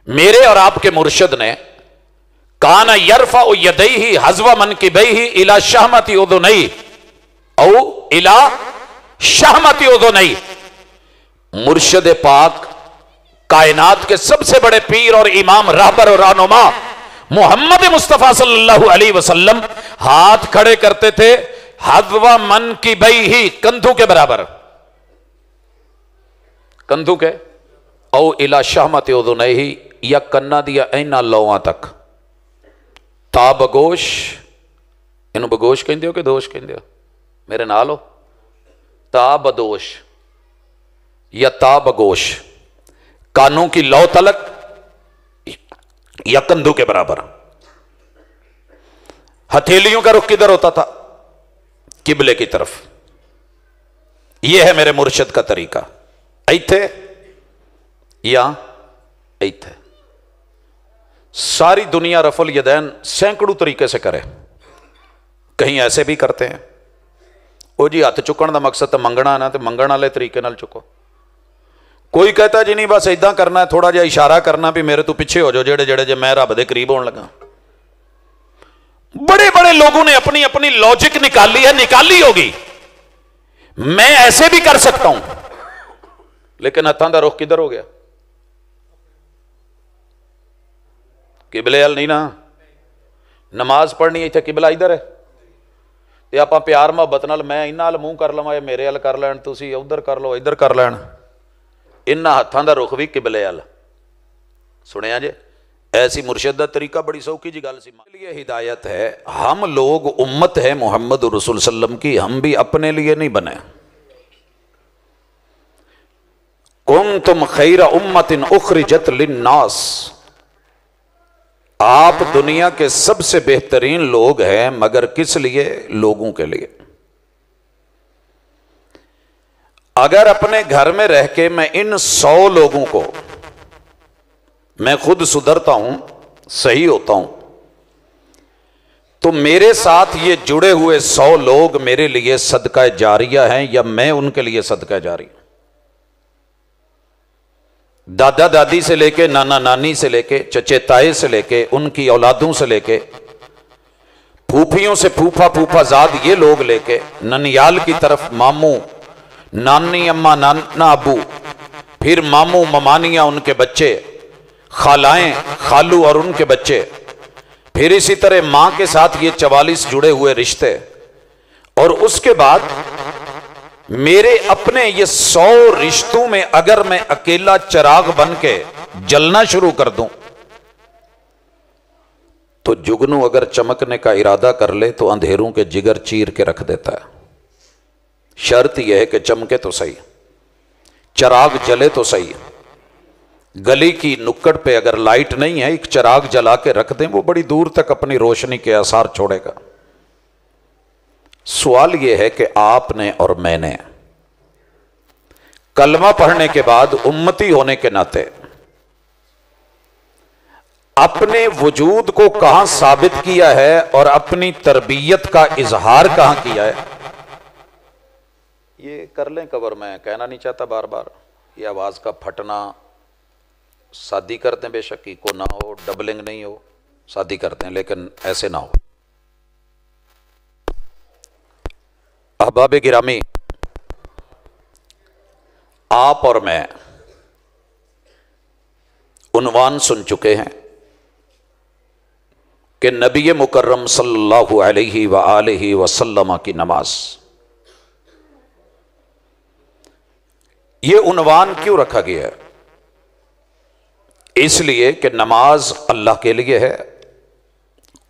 میرے اور آپ کے مرشد نے کانا یرفع یدیہ حذو منکبیہ الی شہمۃ اذنیہ او الی شہمۃ اذنیہ، مرشد پاک کائنات کے سب سے بڑے پیر اور امام رہبر اور رہنما محمد مصطفیٰ صلی اللہ علیہ وسلم ہاتھ کھڑے کرتے تھے حذو منکبیہ، کندھوں کے برابر، کندھوں کے، او الی شہمۃ اذنیہ، یا کنا دیا اینا لواں تک، تا بگوش، انہوں بگوش کہندے ہو کہ دوش کہندے ہو؟ میرے نال ہو، تا بدوش یا تا بگوش، کانوں کی لو تلک یا کندھوں کے برابر۔ ہتھیلیوں کا رخ کدھر ہوتا تھا؟ قبلے کی طرف۔ یہ ہے میرے مرشد کا طریقہ، ایتھے یا ایتھے۔ ساری دنیا رفع الیدین سینکڑوں طریقے سے کرے، کہیں ایسے بھی کرتے ہیں، او جی ہاتھ چکن دا مقصد تو منگنا نا، تو منگن والے طریقے نال چکو۔ کوئی کہتا جی نہیں بس ایداں کرنا ہے، تھوڑا جہا اشارہ کرنا بھی میرے تو پیچھے ہو جاؤ جڑے جڑے جے میں رب دے قریب ہون لگا۔ بڑے بڑے لوگوں نے اپنی اپنی لاجک نکالی ہے، نکالی ہوگی، میں ایسے بھی کر سکتا ہوں، لیکن ہتھاں دا رخ کدھر ہو گیا؟ قبلے ال نہیں نا۔ نماز پڑھنی ہے قبلہ ادھر ہے، تے آپ پیار محبت نال میں انہاں ال منہ کر لواں یا میرے ال کر لین، تسی ادھر کر لو ادھر کر لین، انہاں ہتھاں دا رخ بھی قبلے ال۔ سنیا جے ایسی مرشد دا طریقہ بڑی سوکھی جی گل سی۔ یہ ہدایت ہے، ہم لوگ امت ہے محمد رسول صلی اللہ علیہ وسلم کی، ہم بھی اپنے لیے نہیں بنے۔ کنتم خیر امت اخرجت للناس، آپ دنیا کے سب سے بہترین لوگ ہیں، مگر کس لیے؟ لوگوں کے لیے۔ اگر اپنے گھر میں رہ کے میں ان 100 لوگوں کو، میں خود سدھرتا ہوں، صحیح ہوتا ہوں، تو میرے ساتھ یہ جڑے ہوئے 100 لوگ میرے لیے صدقہ جاریہ ہیں، یا میں ان کے لیے صدقہ جاری ہوں۔ دادا دادی سے لے کے، نانا نانی سے لے کے، چچے تائے سے لے کے، ان کی اولادوں سے لے کے، پھوپھیوں سے پھوپھا پھوپھا زاد یہ لوگ لے کے، ننیال کی طرف ماموں، نانی اماں نانا ابو، پھر ماموں ممانیاں ان کے بچے، خالائیں خالو اور ان کے بچے، پھر اسی طرح ماں کے ساتھ یہ 44 جڑے ہوئے رشتے، اور اس کے بعد میرے اپنے یہ 100 رشتوں میں اگر میں اکیلا چراغ بن کے جلنا شروع کر دوں تو جگنو اگر چمکنے کا ارادہ کر لے تو اندھیروں کے جگر چیر کے رکھ دیتا ہے۔ شرط یہ ہے کہ چمکے تو صحیح، چراغ جلے تو صحیح۔ گلی کی نکڑ پہ اگر لائٹ نہیں ہے، ایک چراغ جلا کے رکھ دیں، وہ بڑی دور تک اپنی روشنی کے آثار چھوڑے گا۔ سوال یہ ہے کہ آپ نے اور میں نے کلمہ پڑھنے کے بعد امتی ہونے کے ناطے اپنے وجود کو کہاں ثابت کیا ہے اور اپنی تربیت کا اظہار کہاں کیا ہے؟ یہ کر لیں کور، میں کہنا نہیں چاہتا بار بار، یہ آواز کا پھٹنا شادی کرتے ہیں، بے شک کو نہ ہو، ڈبلنگ نہیں ہو، شادی کرتے ہیں، لیکن ایسے نہ ہو۔ احباب گرامی، آپ اور میں عنوان سن چکے ہیں کہ نبی مکرم صلی اللہ علیہ وآلہ وسلم کی نماز۔ یہ عنوان کیوں رکھا گیا ہے؟ اس لیے کہ نماز اللہ کے لیے ہے۔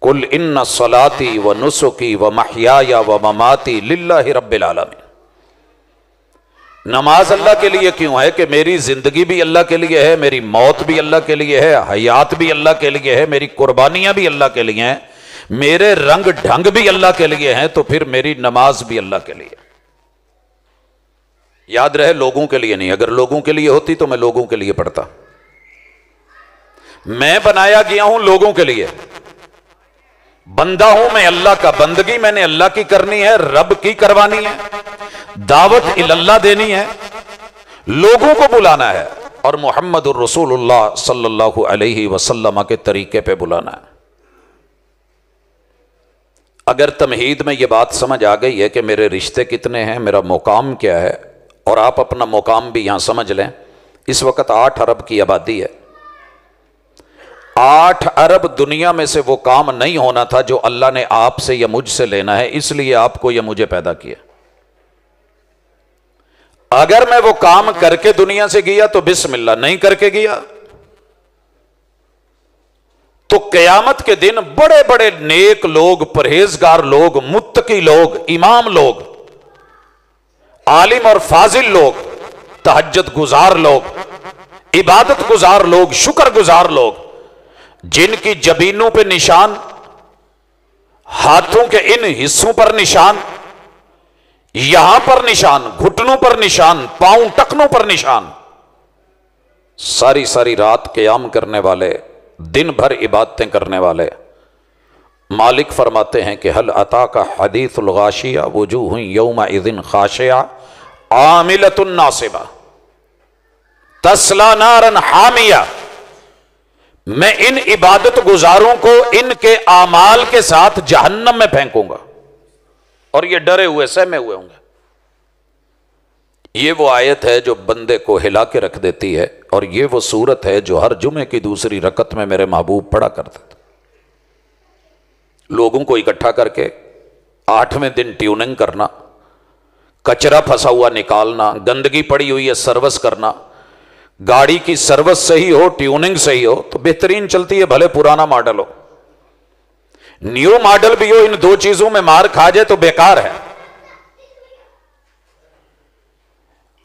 قل ان صلاتی و نسکی و محیای و مماتی للہ رب العالمین۔ نماز اللہ کے لیے کیوں ہے؟ کہ میری زندگی بھی اللہ کے لیے ہے، میری موت بھی اللہ کے لیے ہے، حیات بھی اللہ کے لیے ہے، میری قربانیاں بھی اللہ کے لیے ہیں، میرے رنگ ڈھنگ بھی اللہ کے لیے ہیں، تو پھر میری نماز بھی اللہ کے لیے۔ یاد رہے، لوگوں کے لیے نہیں۔ اگر لوگوں کے لیے ہوتی تو میں لوگوں کے لیے پڑھتا۔ میں بنایا گیا ہوں لوگوں کے لیے، بندہ ہوں میں اللہ کا، بندگی میں نے اللہ کی کرنی ہے، رب کی کروانی ہے، دعوت اللہ دینی ہے، لوگوں کو بلانا ہے۔ اور محمد الرسول اللہ صلی اللہ علیہ وسلم کے طریقے پہ بلانا ہے۔ اگر تمہید میں یہ بات سمجھ آ گئی ہے کہ میرے رشتے کتنے ہیں، میرا مقام کیا ہے، اور آپ اپنا مقام بھی یہاں سمجھ لیں۔ اس وقت 8 ارب کی آبادی ہے، 8 ارب دنیا میں سے وہ کام نہیں ہونا تھا جو اللہ نے آپ سے یا مجھ سے لینا ہے، اس لیے آپ کو یا مجھے پیدا کیا۔ اگر میں وہ کام کر کے دنیا سے گیا تو بسم اللہ، نہیں کر کے گیا تو قیامت کے دن بڑے بڑے نیک لوگ، پرہیزگار لوگ، متقی لوگ، امام لوگ، عالم اور فاضل لوگ، تہجد گزار لوگ، عبادت گزار لوگ، شکر گزار لوگ، جن کی جبینوں پہ نشان، ہاتھوں کے ان حصوں پر نشان، یہاں پر نشان، گھٹنوں پر نشان، پاؤں ٹکنوں پر نشان، ساری ساری رات قیام کرنے والے، دن بھر عبادتیں کرنے والے، مالک فرماتے ہیں کہ حل اتاک حدیث الغاشیہ وجوہ یومئذ خاشعہ عاملۃ ناصبہ تصلی نارا حامیہ۔ میں ان عبادت گزاروں کو ان کے اعمال کے ساتھ جہنم میں پھینکوں گا، اور یہ ڈرے ہوئے سہمے ہوئے ہوں گے۔ یہ وہ آیت ہے جو بندے کو ہلا کے رکھ دیتی ہے، اور یہ وہ سورت ہے جو ہر جمعے کی دوسری رکعت میں میرے محبوب پڑھا کرتے تھے۔ لوگوں کو اکٹھا کر کے 8ویں دن ٹیوننگ کرنا، کچرا پھنسا ہوا نکالنا، گندگی پڑی ہوئی ہے سروس کرنا، گاڑی کی سروس صحیح ہو، ٹیوننگ صحیح ہو تو بہترین چلتی ہے، بھلے پرانا ماڈل ہو، نیو ماڈل بھی ہو، ان 2 چیزوں میں مار کھا جائے تو بیکار ہے۔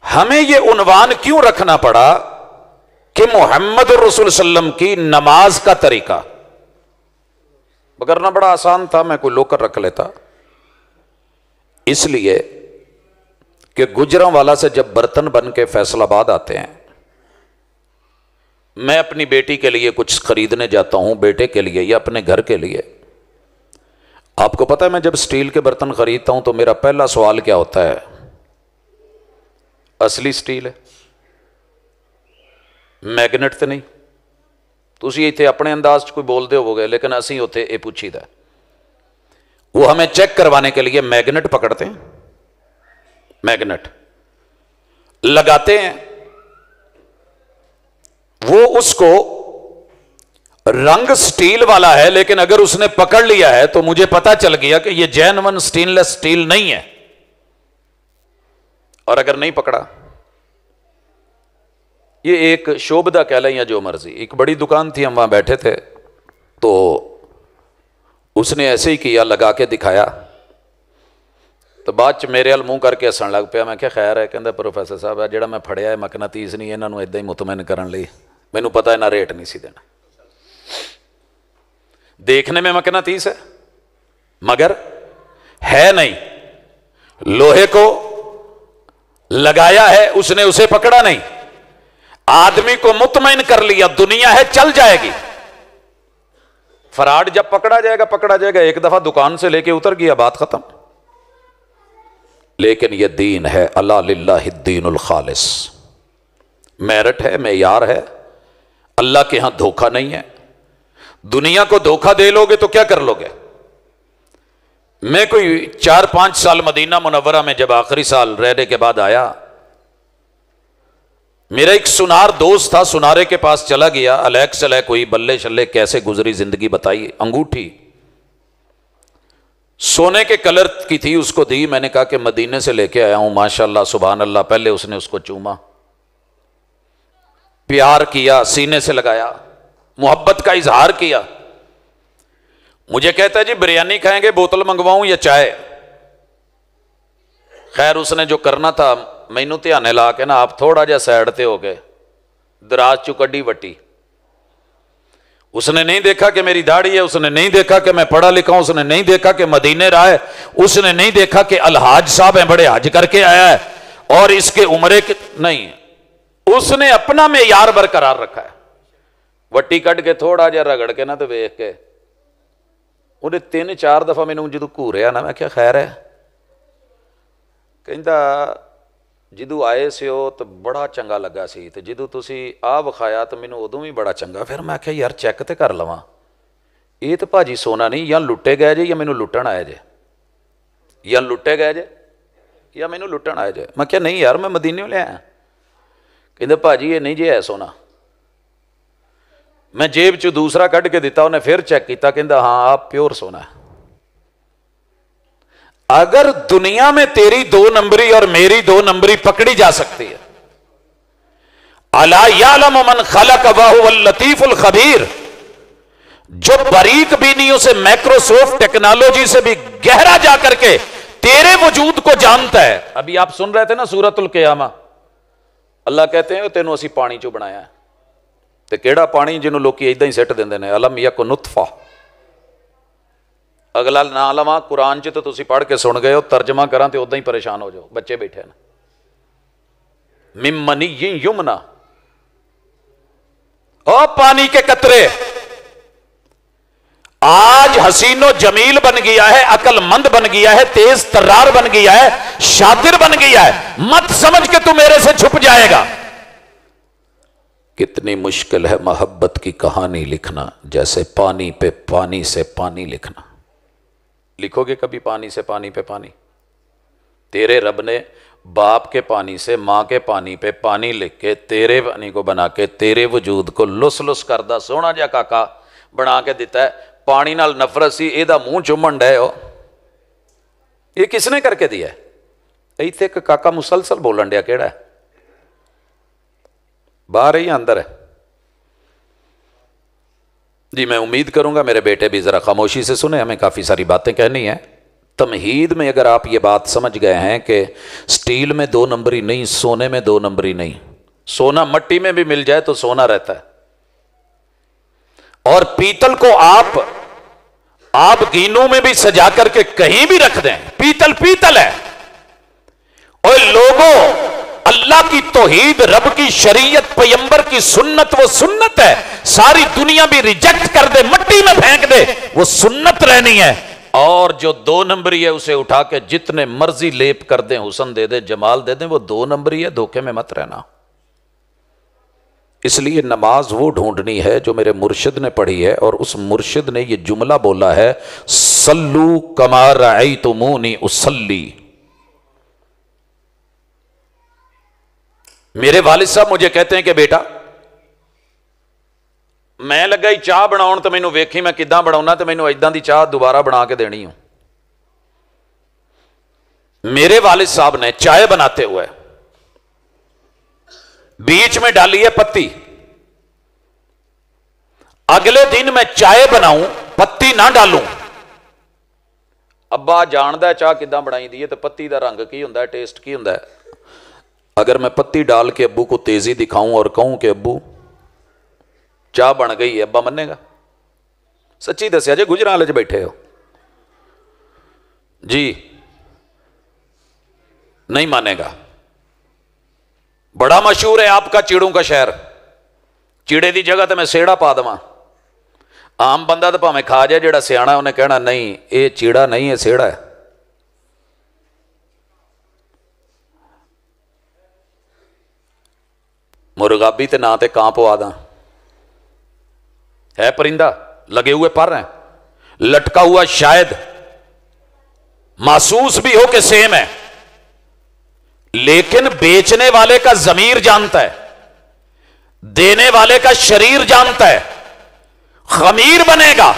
ہمیں یہ عنوان کیوں رکھنا پڑا کہ محمد رسول صلی اللہ علیہ وسلم کی نماز کا طریقہ، وگرنہ بڑا آسان تھا، میں کوئی لوکر رکھ لیتا۔ اس لیے کہ گجرانوالا سے جب برتن بن کے فیصل آباد آتے ہیں، میں اپنی بیٹی کے لیے کچھ خریدنے جاتا ہوں، بیٹے کے لیے یا اپنے گھر کے لیے، آپ کو پتہ ہے میں جب سٹیل کے برتن خریدتا ہوں تو میرا پہلا سوال کیا ہوتا ہے؟ اصلی سٹیل ہے، میگنٹ تو نہیں؟ تسی ایتھے اپنے انداز کوئی بول دے ہو گئے، لیکن اسی ہوتے اے پوچھی دا، وہ ہمیں چیک کروانے کے لیے میگنٹ پکڑتے ہیں، میگنٹ لگاتے ہیں، وہ اس کو رنگ سٹیل والا ہے، لیکن اگر اس نے پکڑ لیا ہے تو مجھے پتا چل گیا کہ یہ جینون سٹین لیس سٹیل نہیں ہے، اور اگر نہیں پکڑا، یہ ایک شعبدہ کہہ لیں یا جو مرضی، ایک بڑی دکان تھی، ہم وہاں بیٹھے تھے، تو اس نے ایسے ہی کیا، لگا کے دکھایا، تو بعد چ میرے ال منہ کر کے ہسن لگ پیا۔ میں کیا خیر ہے، کہندا پروفیسر صاحب جڑا میں پھڑیا ہے مقناطیس نہیں، انہاں نوں اداں ہی مطمئن کرن لئی، مینوں پتہ ہے نہ ریٹ نہیں سی دینا، دیکھنے میں مقناطیس ہے مگر ہے نہیں، لوہے کو لگایا ہے اس نے، اسے پکڑا نہیں، آدمی کو مطمئن کر لیا دنیا ہے چل جائے گی، فراڈ جب پکڑا جائے گا، ایک دفعہ دکان سے لے کے اتر گیا، بات ختم۔ لیکن یہ دین ہے، الا للہ الدین الخالص، میرٹ ہے، معیار ہے، اللہ کے ہاں دھوکہ نہیں ہے۔ دنیا کو دھوکہ دے لو گے تو کیا کر لو گے؟ میں کوئی 4-5 سال مدینہ منورہ میں جب آخری سال رہنے کے بعد آیا، میرا ایک سنار دوست تھا، سنارے کے پاس چلا گیا، الیک سلے کوئی بلے شلے کیسے گزری زندگی بتائی، انگوٹھی سونے کے کلر کی تھی، اس کو دی، میں نے کہا کہ مدینے سے لے کے آیا ہوں، ماشاءاللہ سبحان اللہ۔ پہلے اس نے اس کو چوما، پیار کیا، سینے سے لگایا، محبت کا اظہار کیا۔ مجھے کہتا ہے جی بریانی کھائیں گے، بوتل منگواؤں یا چائے؟ خیر اس نے جو کرنا تھا مینوں دھیانے لا کے نا، آپ تھوڑا جا سائڈ تے ہو گئے، دراز چو کڈی وٹی۔ اس نے نہیں دیکھا کہ میری داڑھی ہے، اس نے نہیں دیکھا کہ میں پڑھا لکھا ہوں، اس نے نہیں دیکھا کہ مدینے رہا ہے، اس نے نہیں دیکھا کہ الحاج صاحب ہیں، بڑے حج کر کے آیا ہے اور اس کے عمرے کے نہیں، اس نے اپنا معیار برقرار رکھا ہے۔ وٹی کٹ کے تھوڑا جا رگڑ کے نا تو ویکھ کے انہیں 3-4 دفعہ مینوں جدوں گھوریا نا، میں کیا خیر ہے، کہندا جدو آئے سے ہو تو بڑا چنگا لگا سی، تو جدو تسی آ وکھایا تو مینوں ادوں بھی بڑا چنگا، پھر میں آخیا یار چیک تے کر لواں، یہ تو بھاجی سونا نہیں، یا لٹے گئے جے یا مینوں لٹن آئے جے، یا لٹے گئے جے یا مینوں لٹن آئے جے۔ میں کہا نہیں یار میں مدینیوں لے آیا، کہندے بھاجی یہ نہیں جی ہے سونا۔ میں جیب چ دوسرا کڈ کے دیتا، انہیں پھر چیک کیتا، کہندا ہاں آپ پیور سونا ہے۔ اگر دنیا میں تیری 2 نمبری اور میری 2 نمبری پکڑی جا سکتی ہے، الا یعلم من خلق وهو اللطیف الخبیر، جو باریک بینیوں سے مائکروسافٹ ٹیکنالوجی سے بھی گہرا جا کر کے تیرے وجود کو جانتا ہے۔ ابھی آپ سن رہے تھے نا سورۃ القیامہ، اللہ کہتے ہیں تینوں اسی پانی چوں بنایا ہے، تے کیڑا پانی جنوں لوکی ایداں ہی سٹ دیندے نے، الم یک نطفہ۔ اگلا نہ لواں قرآن چ تو تسی پڑھ کے سن گئے ہو، ترجمہ کراں تے ادا ہی پریشان ہو جاؤ، بچے بیٹھے نا۔ من منی یمنا، او پانی کے قطرے، آج حسین و جمیل بن گیا ہے، عقل مند بن گیا ہے، تیز ترار بن گیا ہے، شاطر بن گیا ہے، مت سمجھ کے تو میرے سے چھپ جائے گا۔ کتنی مشکل ہے محبت کی کہانی لکھنا، جیسے پانی پہ پانی سے پانی لکھنا۔ لکھو گے کبھی پانی سے پانی پہ پانی؟ تیرے رب نے باپ کے پانی سے ماں کے پانی پہ پانی لکھ کے تیرے پانی کو بنا کے تیرے وجود کو لس لس کردہ سونا جا کاکا بنا کے دیتا ہے۔ پانی نال نفرت سی، یہ منہ چومن ڈے ہو، یہ کس نے کر کے دیا ہے؟ ایتھے ایک کاکا مسلسل بولن ڈیا، کیڑا ہے؟ باہر ہی اندر ہے؟ جی میں امید کروں گا میرے بیٹے بھی ذرا خاموشی سے سنیں، ہمیں کافی ساری باتیں کہنی ہیں۔ تمہید میں اگر آپ یہ بات سمجھ گئے ہیں کہ سٹیل میں 2 نمبری نہیں، سونے میں 2 نمبری نہیں، سونا مٹی میں بھی مل جائے تو سونا رہتا ہے، اور پیتل کو آپ گینوں میں بھی سجا کر کے کہیں بھی رکھ دیں، پیتل پیتل ہے۔ اور لوگوں، اللہ کی توحید، رب کی شریعت، پیغمبر کی سنت وہ سنت ہے، ساری دنیا بھی ریجیکٹ کر دے، مٹی میں پھینک دے، وہ سنت رہنی ہے۔ اور جو 2 نمبری ہے اسے اٹھا کے جتنے مرضی لیپ کر دیں، حسن دے دیں، جمال دے دیں، وہ 2 نمبری ہے، دھوکے میں مت رہنا۔ اس لیے نماز وہ ڈھونڈنی ہے جو میرے مرشد نے پڑھی ہے، اور اس مرشد نے یہ جملہ بولا ہے، صلو کما رأیتمونی اصلی۔ میرے والد صاحب مجھے کہتے ہیں کہ بیٹا میں لگا ہی چاہ بناؤن تو مینوں ویکھی میں کداں بناؤنا، تو مینوں ایداں دی چاہ دوبارہ بنا کے دینی ہوں۔ میرے والد صاحب نے چائے بناتے ہوئے بیچ میں ڈالی ہے پتی، اگلے دن میں چائے بناؤں پتی نہ ڈالوں، ابا جاندہ ہے چاہ کداں بنائی دی ہے، تو پتی دا رنگ کی ہوندا ہے، ٹیسٹ کی ہوندا ہے۔ اگر میں پتی ڈال کے ابو کو تیزی دکھاؤں اور کہوں کہ ابو چاہ بن گئی ہے، ابا منے گا؟ سچی دسیا جی، گجرالے چ بیٹھے ہو جی، نہیں مانے گا۔ بڑا مشہور ہے آپ کا چیڑوں کا شہر، چیڑے دی جگہ تے میں سیڑا پا دواں، عام بندہ تو پاویں کھا جائے، جڑا سیاڑا انہیں کہنا نہیں یہ چیڑا نہیں ہے، سیڑا ہے۔ مرغابی تے نہ تے کاں پوا دا ہے، پرندہ لگے ہوئے پر ہیں، لٹکا ہوا شاید محسوس بھی ہو کہ سیم ہے، لیکن بیچنے والے کا ضمیر جانتا ہے، دینے والے کا شریر جانتا ہے۔ خمیر بنے گا،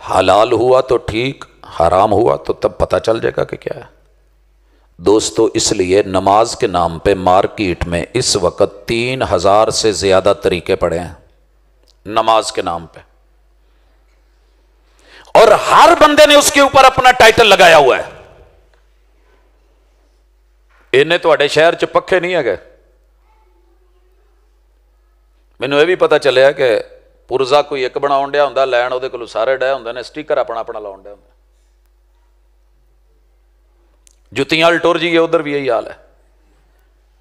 حلال ہوا تو ٹھیک، حرام ہوا تو تب پتہ چل جائے گا کہ کیا ہے۔ دوستو اس لیے نماز کے نام پہ مارکیٹ میں اس وقت 3000 سے زیادہ طریقے پڑے ہیں نماز کے نام پہ، اور ہر بندے نے اس کے اوپر اپنا ٹائٹل لگایا ہوا ہے۔ انہیں تواڈے شہر چ پکھے نہیں ہے گئے، مینوں یہ بھی پتہ چلیا کہ پرزا کوئی ایک بناؤن ڈیا ہوندا، لین وہ کولوں سارے ڈے ہوندے نے، سٹیکر اپنا اپنا لاؤن ڈیا ہوندا۔ جتیاں الٹور جی، ادھر بھی یہی حال ہے۔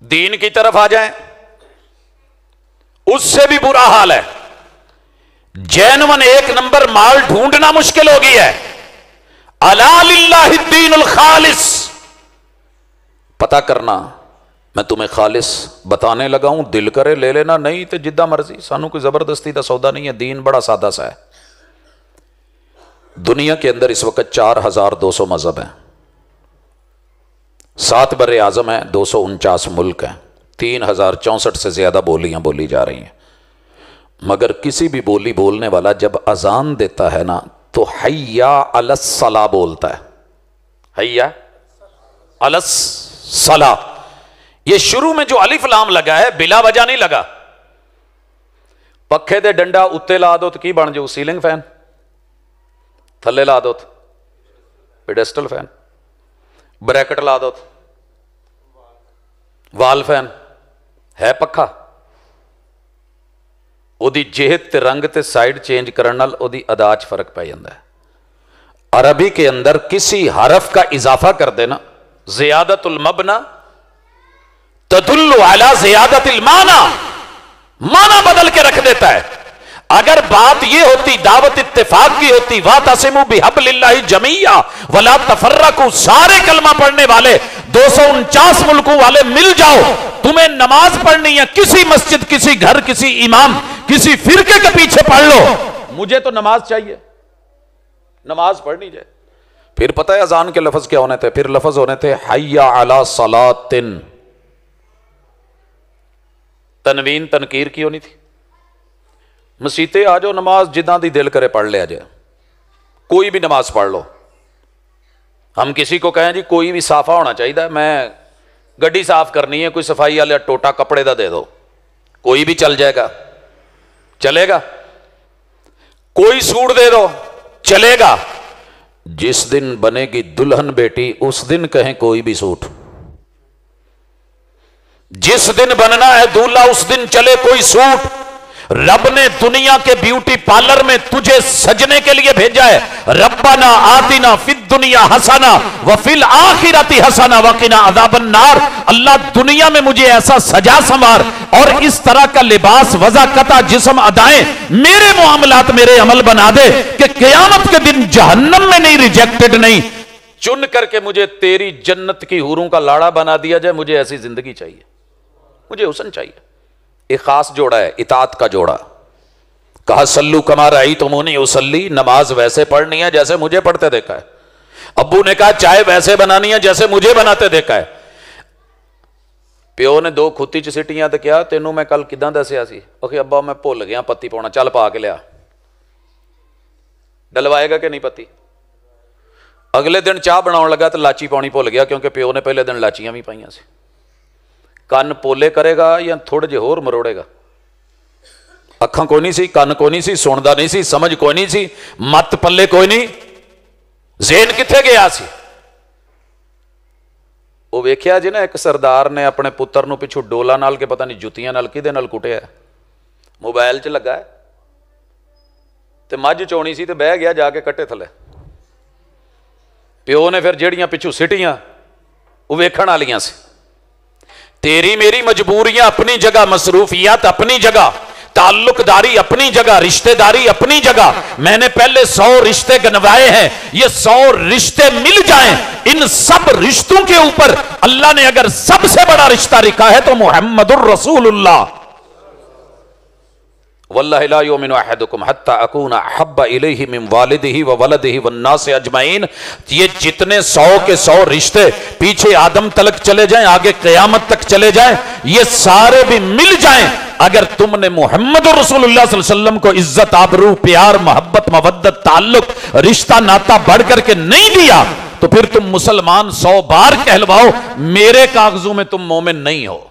دین کی طرف آ جائیں، اس سے بھی برا حال ہے۔ جینون 1 نمبر مال ڈھونڈنا مشکل ہو گئی ہے۔ الا للہ الدین الخالص، پتہ کرنا میں تمہیں خالص بتانے لگا ہوں، دل کرے لے لینا، نہیں تو جدہ مرضی، سانو کوئی زبردستی دا سودا نہیں ہے، دین بڑا سادہ سا ہے۔ دنیا کے اندر اس وقت 4200 مذہب ہیں، 7 بر اعظم ہیں، 249 ملک ہیں، 3064 سے زیادہ بولیاں بولی جا رہی ہیں، مگر کسی بھی بولی بولنے والا جب اذان دیتا ہے نا تو حیا علی الصلاۃ بولتا ہے، حیا علی الصلاۃ۔ یہ شروع میں جو الف لام لگا ہے بلا وجہ نہیں لگا۔ پکھے دے ڈنڈا اتنے لا دو تو کی بن جو؟ Ceiling fan. تھلے لا دو تو پیڈسٹل فین۔ بریکٹ لا دو تو وال فین۔ ہے پکھا؟ او دی جہت تے رنگ تے سائڈ چینج کرن نال او دی ادا چ فرق پی جاندا ہے۔ عربی کے اندر کسی حرف کا اضافہ کر دینا، زیادت المبنا تدل علی زیادت المعنی، معنی بدل کے رکھ دیتا ہے۔ اگر بات یہ ہوتی، دعوت اتفاق کی ہوتی، وَاعْتَصِمُوا بِحَبْلِ اللَّهِ جَمِيعًا وَلَا تَفَرَّقُوا، سارے کلمہ پڑھنے والے 249 ملکوں والے مل جاؤ، تمہیں نماز پڑھنی ہے، کسی مسجد، کسی گھر، کسی امام، کسی فرقے کے پیچھے پڑھ لو، مجھے تو نماز چاہیے، نماز پڑھنی جائے۔ پھر پتہ ہے اذان کے لفظ کیا ہونے تھے؟ پھر لفظ ہونے تھے حی علی صلاۃ، تنوین تنکیر کی ہونی تھی۔ مسیتے آ جاؤ، نماز جداں دی دل کرے پڑھ لیا جائے، کوئی بھی نماز پڑھ لو۔ ہم کسی کو کہیں جی کوئی بھی صافہ ہونا چاہیے، میں گڈی صاف کرنی ہے، کوئی صفائی والا ٹوٹا کپڑے دا دے دو، کوئی بھی چل جائے گا، چلے گا۔ کوئی سوٹ دے دو، چلے گا۔ جس دن بنے گی دلہن بیٹی اس دن کہیں کوئی بھی سوٹ، جس دن بننا ہے دولہا اس دن چلے کوئی سوٹ۔ رب نے دنیا کے بیوٹی پارلر میں تجھے سجنے کے لیے بھیجا ہے، ربنا آتنا فی الدنیا حسنہ وفی الآخرۃ حسنہ وقنا عذاب النار۔ اللہ دنیا میں مجھے ایسا سجا سنوار اور اس طرح کا لباس، وضع قطع جسم، ادائیں، میرے معاملات، میرے عمل بنا دے کہ قیامت کے دن جہنم میں نہیں، ریجیکٹڈ نہیں، چن کر کے مجھے تیری جنت کی حوروں کا لاڑا بنا دیا جائے۔ مجھے ایسی زندگی چاہیے، مجھے حسن چاہیے۔ ایک خاص جوڑا ہے، اطاعت کا جوڑا۔ کہا صلو کما رأیتمونی اصلی، نماز ویسے پڑھنی ہے جیسے مجھے پڑھتے دیکھا ہے۔ ابو نے کہا چائے ویسے بنانی ہے جیسے مجھے بناتے دیکھا ہے۔ پیو نے 2 کھتی چ سٹیاں تے کیا تینوں میں کل کداں دسیا سی؟ اوکے ابا میں بھول گیا پتی پاؤنا، چل پا کے لیا۔ ڈلوائے گا کہ نہیں پتی؟ اگلے دن چاہ بناؤ لگا تو لاچی پاؤنی بھول گیا، کیونکہ پیو نے پہلے دن لاچیاں بھی پائیاں سی۔ کن پولے کرے گا یا تھوڑے جے ہور مروڑے گا؟ اکھاں کوئی نہیں سی، کن کوئی نہیں سی، سندا نہیں سی، سمجھ کوئی نہیں سی، مت پلے کوئی نہیں، ذہن کتھے گیا سی؟ وہ ویکھیا جی نا ایک سردار نے اپنے پتر نو پچھو ڈولا نال کے پتہ نہیں جتیاں نال کدے نال کٹیا، موبائل چ لگا ہے تے مجھ چونی سی تے بہ گیا جا کے کٹے تھلے۔ پیو نے پھر جیڑیاں پچھو سٹیاں وہ ویکھن والیاں سی۔ تیری میری مجبوریاں اپنی جگہ، مصروفیات اپنی جگہ، تعلق داری اپنی جگہ، رشتہ داری اپنی جگہ۔ میں نے پہلے 100 رشتے گنوائے ہیں، یہ 100 رشتے مل جائیں، ان سب رشتوں کے اوپر اللہ نے اگر سب سے بڑا رشتہ رکھا ہے تو محمد الرسول اللہ۔ واللہ لا یؤمن احدکم حتی اکون احب الیہ من والدہ وولدہ والناس اجمعین۔ یہ جتنے 100 کے 100 رشتے پیچھے آدم تلک چلے جائیں، آگے قیامت تک چلے جائیں، یہ سارے بھی مل جائیں، اگر تم نے محمد رسول اللہ صلی اللہ علیہ وسلم کو عزت، آبرو، پیار، محبت، مودت، تعلق، رشتہ ناتا بڑھ کر کے نہیں دیا تو پھر تم مسلمان 100 بار کہلواؤ، میرے کاغذوں میں تم مومن نہیں ہو۔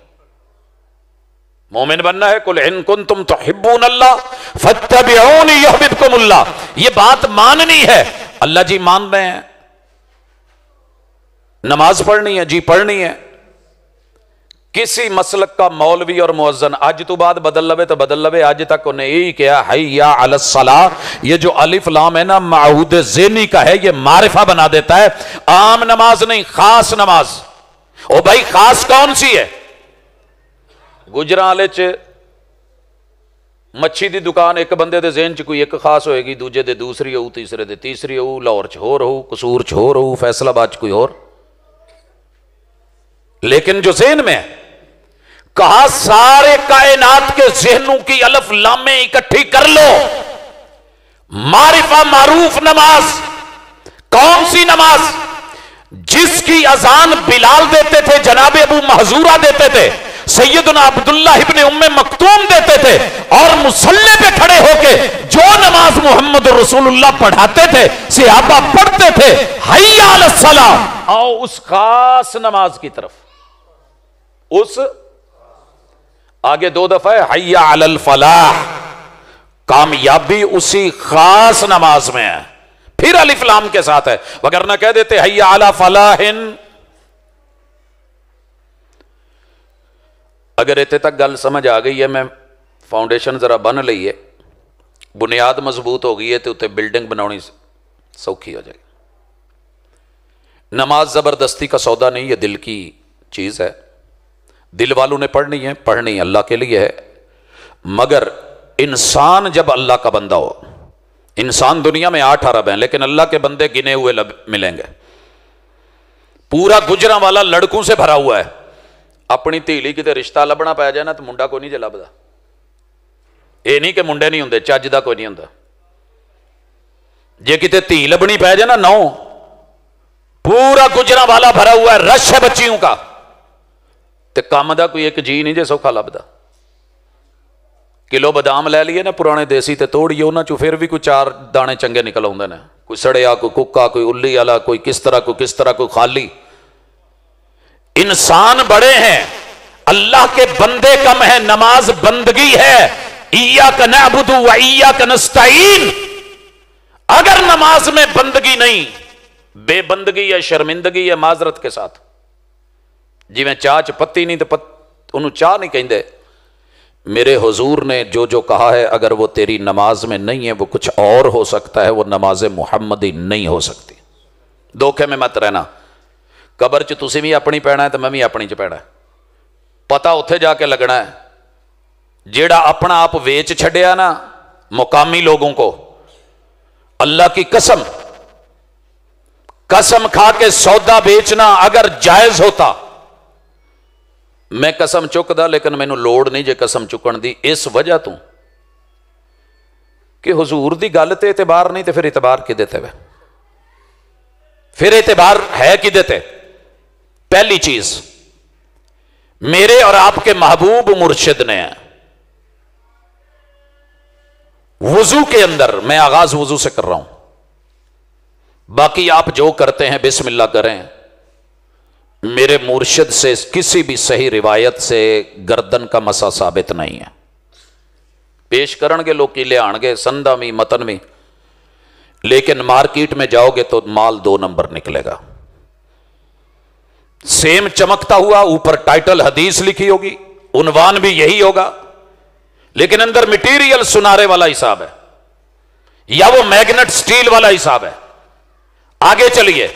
مومن بننا ہے قل ان کنتم تحبون اللہ فاتبعونی یحببکم اللہ، یہ بات ماننی ہے۔ اللہ جی مان رہے ہیں، نماز پڑھنی ہے جی پڑھنی ہے۔ کسی مسلک کا مولوی اور مؤذن آج تو بعد بدل لوے تو بدل لوے، آج تک انہیں یہی کہا حی علی الصلاۃ۔ یہ جو الف لام ہے نا معہود ذہنی کا ہے، یہ معرفہ بنا دیتا ہے، عام نماز نہیں، خاص نماز۔ او بھائی خاص کون سی ہے؟ گجرالے چ مچھی دی دکان ایک بندے دے ذہن چ کوئی ایک خاص ہوئے گی، دوجے دے دوسری ہو، تیسرے دے تیسری ہو، لاہور چ ہور ہو، قصور چ ہور ہو، فیصل آباد چ کوئی اور۔ لیکن جو ذہن میں ہے، کہا سارے کائنات کے ذہنوں کی الف لامیں اکٹھی کر لو، معرفہ معروف نماز کون سی نماز؟ جس کی اذان بلال دیتے تھے، جناب ابو محذورہ دیتے تھے، سیدنا عبداللہ ابن ام مکتوم دیتے تھے، اور مصلی پہ کھڑے ہو کے جو نماز محمد رسول اللہ پڑھاتے تھے، صحابہ پڑھتے تھے، حی علی الصلاۃ، آؤ اس خاص نماز کی طرف، اس آگے دو دفعہ ہے حی علی الفلاح، کامیابی اسی خاص نماز میں ہے، پھر الف لام کے ساتھ ہے، وگرنہ کہہ دیتے حی علی فلاح۔ اگر اتنے تک گل سمجھ آ گئی ہے، میں فاؤنڈیشن ذرا بن لئی ہے، بنیاد مضبوط ہو گئی ہے، تو اتنے بلڈنگ بناونی سوکھی ہو جائے گی۔ نماز زبردستی کا سودا نہیں، یہ دل کی چیز ہے، دل والوں نے پڑھنی ہے، پڑھنی اللہ کے لیے ہے، مگر انسان جب اللہ کا بندہ ہو، انسان دنیا میں 8 ارب ہیں، لیکن اللہ کے بندے گنے ہوئے ملیں گے، پورا گجراں والا لڑکوں سے بھرا ہوا ہے، اپنی تیلی کتے رشتہ لبنا پی جائے نا تو منڈا کوئی نہیں جے لبدا، یہ نہیں کہ منڈے نہیں ہوندے، چج دا کوئی نہیں ہوندا، جے کتے تھی لبنی پی جائے نا، نو پورا گجراں والا بھرا ہوا ہے، رش ہے بچیوں کا، تے کام دا کوئی ایک جی نہیں جے سوکھا لبدا۔ کلو بادام لے لیے نا پرانے دیسی تے توڑیے انہاں چوں پھر بھی کوئی 4 دانے چنگے نکل آؤندے نے، کوئی سڑیا، کوئی ککا، کوئی الی والا، کوئی کس طرح، کوئی خالی۔ انسان بڑے ہیں، اللہ کے بندے کم ہیں، نماز بندگی ہے، ایاک نعبد و ایاک نستعین۔ اگر نماز میں بندگی نہیں، بے بندگی ہے، شرمندگی ہے، معذرت کے ساتھ، جی میں چاہ پتی نہیں تو انہوں چاہ نہیں کہیں دے، میرے حضور نے جو جو کہا ہے اگر وہ تیری نماز میں نہیں ہے وہ کچھ اور ہو سکتا ہے، وہ نماز محمدی نہیں ہو سکتی۔ دھوکے میں مت رہنا، قبر چ تسی بھی اپنی پینا ہے تو میں بھی اپنی چ پینا ہے، پتہ اتھے جا کے لگنا ہے۔ جیڑا اپنا آپ ویچ چھڑیا نا مقامی لوگوں کو، اللہ کی قسم کھا کے سودا بیچنا اگر جائز ہوتا، میں قسم چکدا، لیکن مینوں لوڑ نہیں جے قسم چکن دی، اس وجہ تو کہ حضور دی گل تے اعتبار نہیں، تے پھر اعتبار کی دیتے ہوئے، پھر اعتبار ہے کی دیتے۔ پہلی چیز میرے اور آپ کے محبوب مرشد نے وضو کے اندر، میں آغاز وضو سے کر رہا ہوں، باقی آپ جو کرتے ہیں بسم اللہ کریں، میرے مرشد سے کسی بھی صحیح روایت سے گردن کا مسا ثابت نہیں ہے۔ پیش کرن گے لوگ کی لے آن گے سندہ میں متن میں، لیکن مارکیٹ میں جاؤ گے تو مال 2 نمبر نکلے گا، سیم چمکتا ہوا، اوپر ٹائٹل حدیث لکھی ہوگی، عنوان بھی یہی ہوگا، لیکن اندر مٹیریل سنارے والا حساب ہے، یا وہ میگنٹ سٹیل والا حساب ہے۔ آگے چلیے،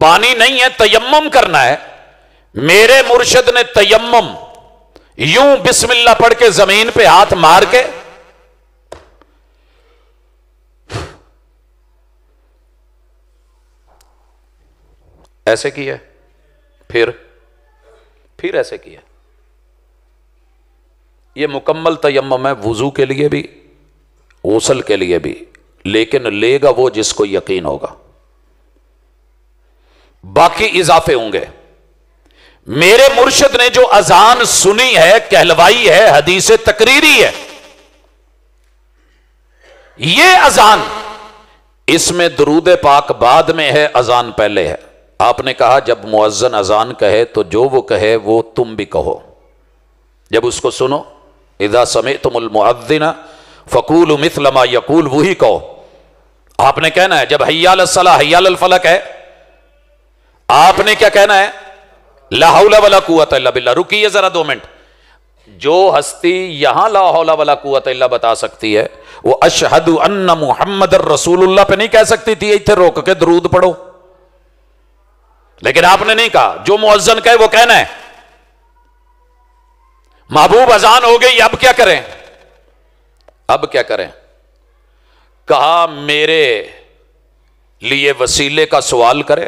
پانی نہیں ہے، تیمم کرنا ہے، میرے مرشد نے تیمم یوں بسم اللہ پڑھ کے زمین پہ ہاتھ مار کے ایسے کیا، پھر ایسے کیا۔ یہ مکمل تیمم ہے، وضو کے لیے بھی غسل کے لیے بھی، لیکن لے گا وہ جس کو یقین ہوگا، باقی اضافے ہوں گے۔ میرے مرشد نے جو اذان سنی ہے، کہلوائی ہے، حدیث تقریری ہے، یہ اذان، اس میں درود پاک بعد میں ہے، اذان پہلے ہے۔ آپ نے کہا جب مؤذن اذان کہے تو جو وہ کہے وہ تم بھی کہو، جب اس کو سنو، اذا سمعتم المؤذن فقولوا مثل ما یقول، وہی کہو۔ آپ نے کہنا ہے جب حی علی الصلاۃ حی علی الفلاح ہے، آپ نے کیا کہنا ہے؟ لا حول ولا قوت الا باللہ۔ رکیے ذرا 2 منٹ، جو ہستی یہاں لا حول ولا قوت الا بتا سکتی ہے، وہ اشہد ان محمد الرسول اللہ پہ نہیں کہہ سکتی تھی اتنے روک کے درود پڑھو؟ لیکن آپ نے نہیں کہا، جو مؤذن کہے وہ کہنا ہے۔ محبوب اذان ہو گئی، اب کیا کریں؟ اب کیا کریں؟ کہا میرے لیے وسیلے کا سوال کرے،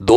2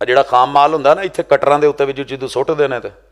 ਜਿਹੜਾ ਖਾਮ ਮਾਲ ਹੁੰਦਾ ਨਾ ਇੱਥੇ ਕਟਰਾਂ ਦੇ ਉੱਤੇ ਵੀ ਜਦੋਂ ਸੁੱਟਦੇ ਨੇ ਤੇ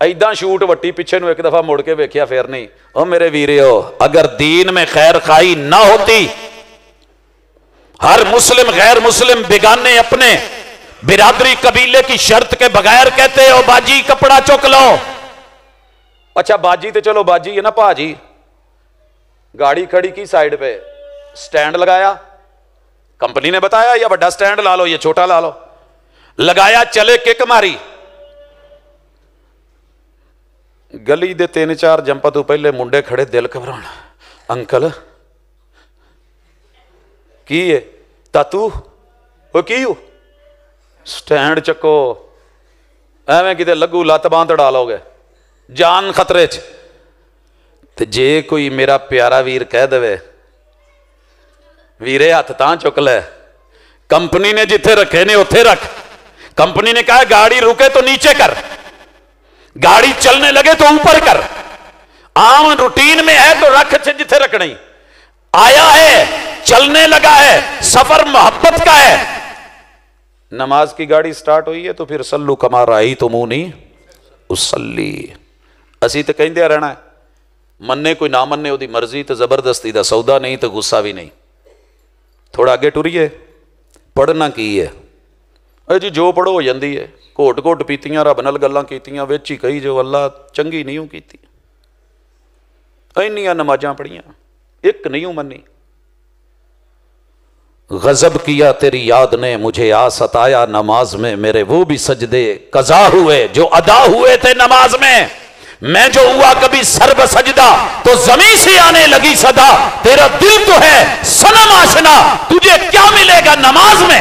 ایداں شوٹ وٹی پیچھے نو ایک دفعہ مڑ کے ویکھیا پھر نہیں. او میرے ویریو اگر دین میں خیر خائی نہ ہوتی, ہر مسلم غیر مسلم بیگانے اپنے برادری قبیلے کی شرط کے بغیر کہتے ہو باجی کپڑا چک لو. اچھا باجی تے چلو باجی ہے نا پاجی, گاڑی کھڑی کی سائیڈ پہ, سٹینڈ لگایا, کمپنی نے بتایا یا بڑا سٹینڈ لا لو یہ چھوٹا لا لو, لگایا چلے کک ماری, گلی دے 3-4 جمپا تو پہلے منڈے کھڑے دل گھبرانا, انکل کی ہے تاتو وہ کی ہو, سٹینڈ چکو ایویں کتے لگو لت باندھ ڈالو گے جان خطرے چ. تے جے کوئی میرا پیارا ویر کہہ دے ویرے ہاتھ تاں چک لے, کمپنی نے جتھے رکھے نے اتھے رکھ, کمپنی نے کہا گاڑی رکے تو نیچے کر, گاڑی چلنے لگے تو اوپر کر, عام روٹین میں ہے تو رکھ جتھے رکھنی, آیا ہے چلنے لگا ہے سفر محبت کا ہے, نماز کی گاڑی سٹارٹ ہوئی ہے تو پھر سلو کما رائی تو منہ نہیں اسلی. اسی تو کہیں دیا رہنا ہے, مننے کوئی نہ مننے وہ دی مرضی, تو زبردستی دا سودا نہیں تو غصہ بھی نہیں. تھوڑا آگے ٹریے, پڑھنا کی ہے اے جی جو پڑھو ہو جاندی ہے, گھوٹ گھوٹ پیتیاں رب نال گلاں کیتیاں وچ ہی کئی جو اللہ چنگی نہیں کیتی, اینیاں نمازاں پڑھیاں ایک نہیں منی. غضب کیا تیری یاد نے مجھے آ ستایا نماز میں, میرے وہ بھی سجدے قضا ہوئے جو ادا ہوئے تھے نماز میں, میں جو ہوا کبھی سر بسجدہ تو زمین سے آنے لگی صدا, تیرا دل تو ہے صنم آشنا تجھے کیا ملے گا نماز میں.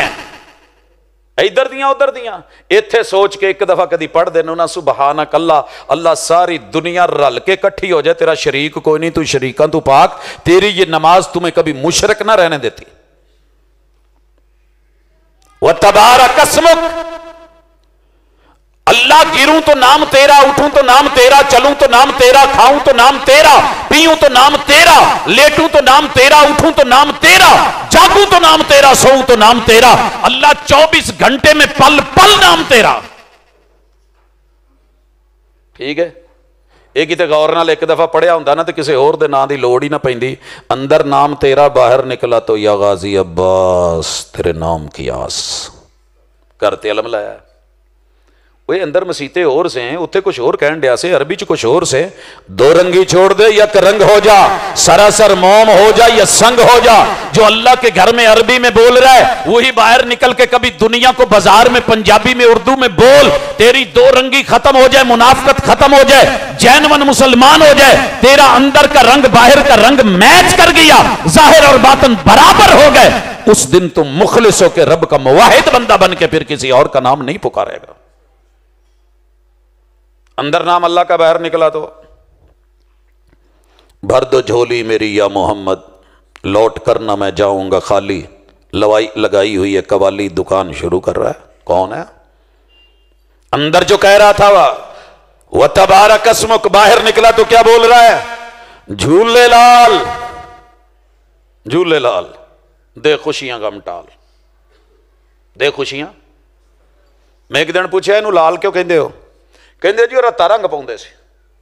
ادھر دیاں ادھر دیاں ایتھے سوچ کے ایک دفعہ کدی پڑھ دینا نا سبحانک اللہ, اللہ ساری دنیا رل کے کٹھی ہو جائے, تیرا شریک کوئی نہیں, تو شریکاں تو پاک, تیری یہ نماز تمہیں کبھی مشرک نہ رہنے دیتی. وَتَبَارَكَ اسْمُكَ, اللہ گروں تو نام تیرا, اٹھوں تو نام تیرا, چلوں تو نام تیرا, کھاؤں تو نام تیرا, پیوں تو نام تیرا, لیٹوں تو نام تیرا, اٹھوں تو نام تیرا, جاگوں تو نام تیرا, سوؤں تو نام تیرا. اللہ 24 گھنٹے میں پل پل نام تیرا. ٹھیک ہے, ایک ہی تے غور نال ایک دفعہ پڑھیا ہوندا نا تے کسے اور دے نام دی لوڑ ہی نہ پیندی. اندر نام تیرا, باہر نکلا تو یا غازی عباس تیرے نام کی آس, کرتے علم لایا. وہ اندر مسیتے اور سے ہیں, اتھے کچھ اور کہن ڈیا سے, عربی چ کچھ اور سے, دو رنگی چھوڑ دے یا رنگ ہو جا, سراسر موم ہو جا یا سنگ ہو جا. جو اللہ کے گھر میں عربی میں بول رہا ہے وہی باہر نکل کے کبھی دنیا کو بازار میں پنجابی میں اردو میں بول, تیری دو رنگی ختم ہو جائے, منافقت ختم ہو جائے, جینون مسلمان ہو جائے, تیرا اندر کا رنگ باہر کا رنگ میچ کر گیا, ظاہر اور باطن برابر ہو گئے, اس دن تم مخلص ہو کے رب کا موحد بندہ بن کے پھر کسی اور کا نام نہیں پکارے گا. اندر نام اللہ کا, باہر نکلا تو بھر دو جھولی میری یا محمد, لوٹ کر نہ میں جاؤں گا خالی. لگائی ہوئی ہے قوالی, دکان شروع کر رہا ہے. کون ہے اندر جو کہہ رہا تھا وَتَبَارَكَ اسْمُكَ, باہر نکلا تو کیا بول رہا ہے, جھولے لال جھولے لال دے خوشیاں غم ٹال, دے خوشیاں. میں ایک دن پوچھا اینو لال کیوں کہندے ہو, کہندے جی رتا رنگ پاؤندے سی.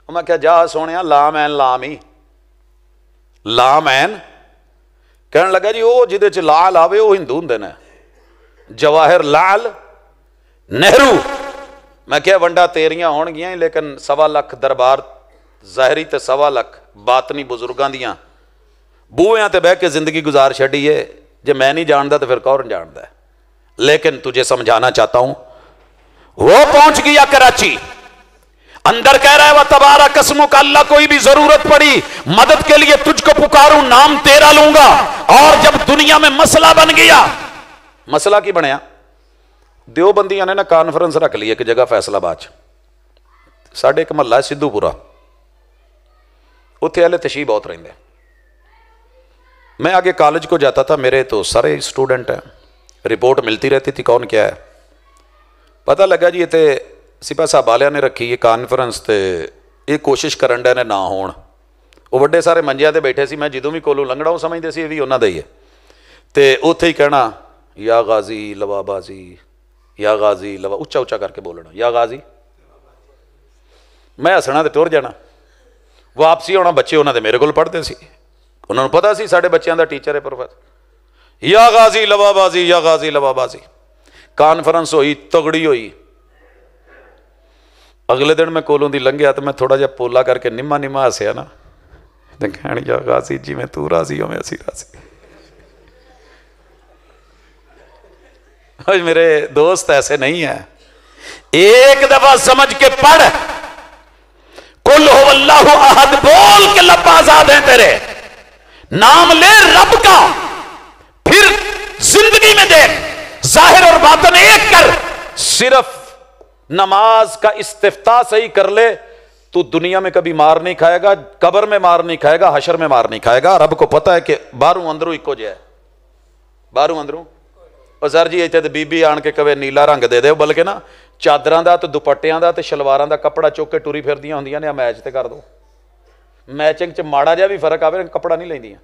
میں کہا جا سونے لام این لام ہی لام این. کہنے لگا جی وہ جدے چ لال آوے وہ ہندو ہندے نے, جواہر لال نہرو. میں کہا ونڈا تیریاں ہون گیاں لیکن 1.25 لاکھ دربار ظاہری تے 1.25 لاکھ باطنی بزرگاں دیاں بوئیاں تے بہ کے زندگی گزار چھڑی ہے. جے میں نہیں جاندا تو پھر کون جاندا ہے. لیکن تجھے سمجھانا چاہتا ہوں, وہ پہنچ گیا کراچی, اندر کہہ رہا ہے وَتَبَارَكَ اسْمُكَ, اللہ کوئی بھی ضرورت پڑی مدد کے لیے تجھ کو پکاروں, نام تیرا لوں گا. اور جب دنیا میں مسئلہ بن گیا, مسئلہ کی بنیا, دیوبندیاں نے نا کانفرنس رکھ لی ایک جگہ فیصلہ آباد, ساڑھے ایک محلہ ہے سدھو پورا, اتھے والے تشریح بہت رہندے. میں آگے کالج کو جاتا تھا, میرے تو سارے اسٹوڈنٹ ہیں, رپورٹ ملتی رہتی تھی کون کیا ہے. پتہ لگا جی تے سپاہ صاحب والے نے رکھی یہ کانفرنس, تے یہ کوشش کرن ڈے نے نہ ہون. وہ وڈے سارے منجیاں تے بیٹھے سی, میں جدوں بھی کولوں لنگڑا وہ سمجھتے سی یہ بھی انہاں دا ہی ہے. تے اوتھے ہی کہنا یا غازی لوا بازی, یا غازی لوا, اچھا اچھا کر کے بولنا یا غازی. میں ہسنا تو ٹر جانا, واپسی ہونا, بچے انہوں نے میرے کو پڑھتے سی, انہوں نے پتا سی سارے بچوں کا ٹیچر ہے پروفیسر. یا غازی لوا بازی, یا غازی لوا بازی. کانفرنس ہوئی, تگڑی ہوئی. اگلے دن میں کولوں دی لنگیا تو میں تھوڑا جہا پولا کر کے نما نما ہسیا نا, کہنے یا غازی جی میں تو راضی ہوں میں اسی راضی. میرے دوست ایسے نہیں ہیں. ایک دفعہ سمجھ کے پڑھ, قل هو اللہ احد بول کے لب آزاد ہیں تیرے, نام لے رب کا, پھر زندگی میں دیکھ ظاہر اور باطن ایک کر. صرف نماز کا استفتاح صحیح کر لے تو دنیا میں کبھی مار نہیں کھائے گا, قبر میں مار نہیں کھائے گا, حشر میں مار نہیں کھائے گا. رب کو پتہ ہے کہ باہروں اندروں ایک ہو جائے, باہروں اندروں. اور سر جی اتنے تو بی بی آن کے کبھی نیلا رنگ دے دے, بلکہ نا چادراں دا تے دوپٹیاں دا تے شلواراں دا کپڑا چک کے ٹری پھردیاں ہوندیاں نے, میچ تے کر دو. میچنگ چ ماڑا جہا بھی فرق آوے کپڑا نہیں لیندیاں.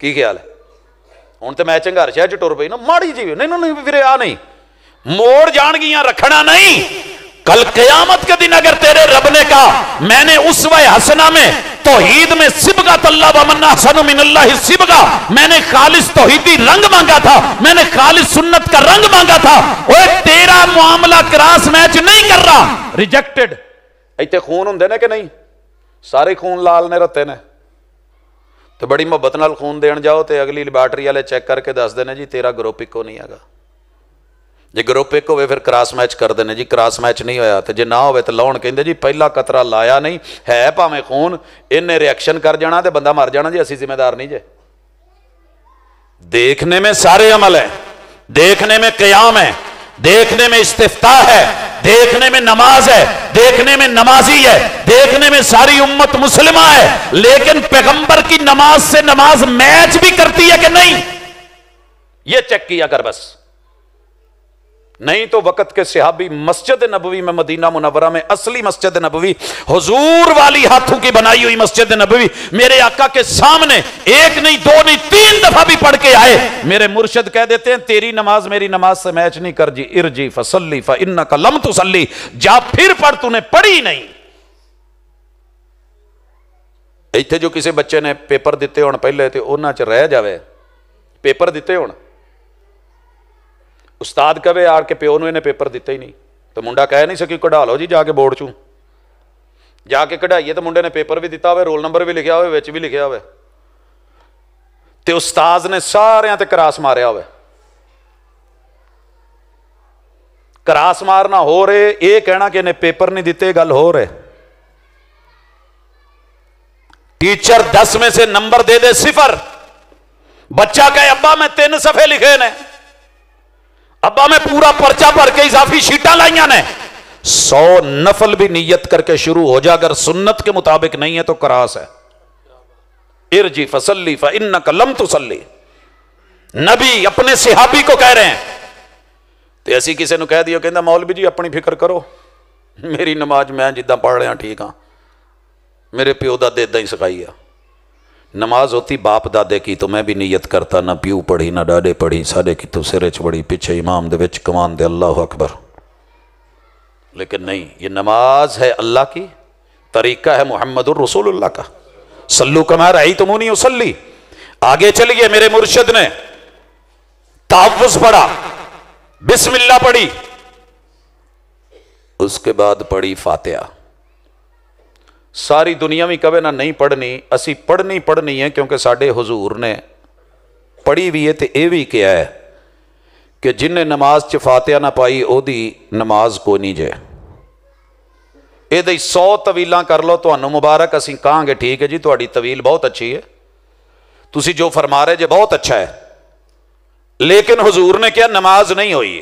کی خیال ہے؟ ہن تے میچنگ ہر شہر چ ٹر پئی نا, ماڑی جی نہیں پھر آ نہیں موڑ جان گیاں, رکھنا نہیں. کل قیامت کے دن اگر تیرے رب نے کہا میں نے اسوہ حسنہ میں توحید میں صبغۃ اللہ ومن احسن من اللہ صبغہ, میں نے خالص توحیدی رنگ مانگا تھا, میں نے خالص سنت کا رنگ مانگا تھا, اوے تیرا معاملہ کراس میچ نہیں کر رہا, ریجیکٹڈ. ایتھے خون ہوندے نے کہ نہیں؟ سارے خون لال نے رتے نے. تو بڑی محبت نال خون دین جاؤ تے اگلی لیبارٹری والے چیک کر کے دس دینے جی تیرا گروپ اکو نہیں ہے. جی گروپ ایک ہوئے پھر کراس میچ کر دینے جی کراس میچ نہیں ہویا, تو جی نہ ہوئے تو لاؤن کہندے جی پہلا قطرہ لایا نہیں ہے پاویں خون, انہیں ریاکشن کر جانا تے بندہ مر جانا, جی اسی ذمہ دار نہیں جے. دیکھنے میں سارے عمل ہیں, دیکھنے میں قیام ہے, دیکھنے میں استفتاح ہے, دیکھنے میں نماز ہے, دیکھنے میں نمازی ہے, دیکھنے میں ساری امت مسلمہ ہے, لیکن پیغمبر کی نماز سے نماز میچ بھی کرتی ہے کہ نہیں, یہ چیک کیا کر بس. نہیں تو وقت کے صحابی مسجد نبوی میں, مدینہ منورہ میں اصلی مسجد نبوی حضور والی ہاتھوں کی بنائی ہوئی مسجد نبوی میرے آقا کے سامنے ایک نہیں دو نہیں تین دفعہ بھی پڑھ کے آئے. میرے مرشد کہہ دیتے ہیں تیری نماز میری نماز سے میچ نہیں کر جی, ارجی فصلی فانک لم تصلی, جا پھر پڑھ تو نے پڑھی نہیں. ایتھے جو کسی بچے نے پیپر دیتے ہون پہلے تے انہاں چ رہ جاوے, پیپر دیتے ہون استاد کہے آ کے پیو نے پیپر دیتے ہی نہیں, تو منڈا کہہ نہیں سکی کڑھا لو جی جا کے بورڈ چوں, جا کے کڑھائیے تو منڈے نے پیپر بھی دیتا ہوئے, رول نمبر بھی لکھیا ہوئے, وچ بھی لکھیا ہوئے, تے استاد نے سارے تے کراس ماریا ہوئے. کراس مارنا ہو رہے, یہ کہنا کہ انہیں پیپر نہیں دیتے گل ہو رہے. ٹیچر 10 میں سے نمبر دے دے 0, بچہ کہے ابا میں 3 صفحے لکھے نے, ابا میں پورا پرچہ بھر کے اضافی شیٹاں لائیاں نے, 100 نفل بھی نیت کر کے شروع ہو جا, اگر سنت کے مطابق نہیں ہے تو کراس ہے. ارجی فصلی فانک لم تصلی, نبی اپنے صحابی کو کہہ رہے ہیں. تو ایسی کسی نے کہہ دیا کہ مولوی جی اپنی فکر کرو, میری نماز میں جداں پڑھ رہا ٹھیک ہاں, میرے پیو دادے اداں ہی سکھائی ہے. نماز ہوتی باپ دادے کی تو میں بھی نیت کرتا, نہ پیو پڑھی نہ ڈاڈے پڑھی, ساڈے کی تو سرے چ بڑی پیچھے امام دے وچ کمان دے اللہ اکبر. لیکن نہیں, یہ نماز ہے اللہ کی, طریقہ ہے محمد الرسول اللہ کا, صلو کما رأیتمونی اصلی. آگے چلیے, میرے مرشد نے تحفظ پڑھا, بسم اللہ پڑھی, اس کے بعد پڑھی فاتحہ. ساری دنیا میں کبھی نہ نہیں پڑھنی, اسی پڑھنی ہے کیونکہ ساڈے حضور نے پڑھی بھی ہے. تے اے بھی کیا ہے کہ جن نے نماز چ فاتحہ نہ پائی او دی نماز کو نہیں جے. اے دے 100 طویلاں کر لو تانوں مبارک, اسی کہاں گے ٹھیک ہے جی تہاڈی طویل بہت اچھی ہے, تسی جو فرما رہے جے بہت اچھا ہے, لیکن حضور نے کیا نماز نہیں ہوئی,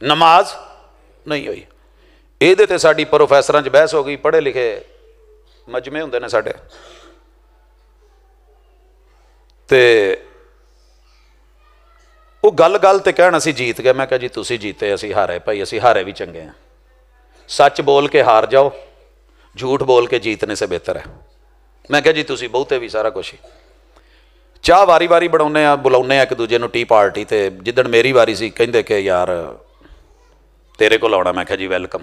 نماز نہیں ہوئی. یہ تے ساڈی پروفیسراں چ بحث ہو گئی, پڑھے لکھے مجمع ہوندے نے ساڈے, تے وہ گل تے کہنا اسی جیت گئے. میں کہا جی تسی جیتے, اسی ہارے بھائی, اسی ہارے بھی چنگے ہیں. سچ بول کے ہار جاؤ, جھوٹ بول کے جیتنے سے بہتر ہے. میں کہا جی تسی بہتے بھی سارا کچھ ہی. چاہ واری واری بناؤنے ہیں, بلاؤنے ایک دوجے نو ٹی پارٹی, تے جدن میری واری سی کہندے کہ یار تیرے کو لاؤنا. میں کہا جی ویلکم,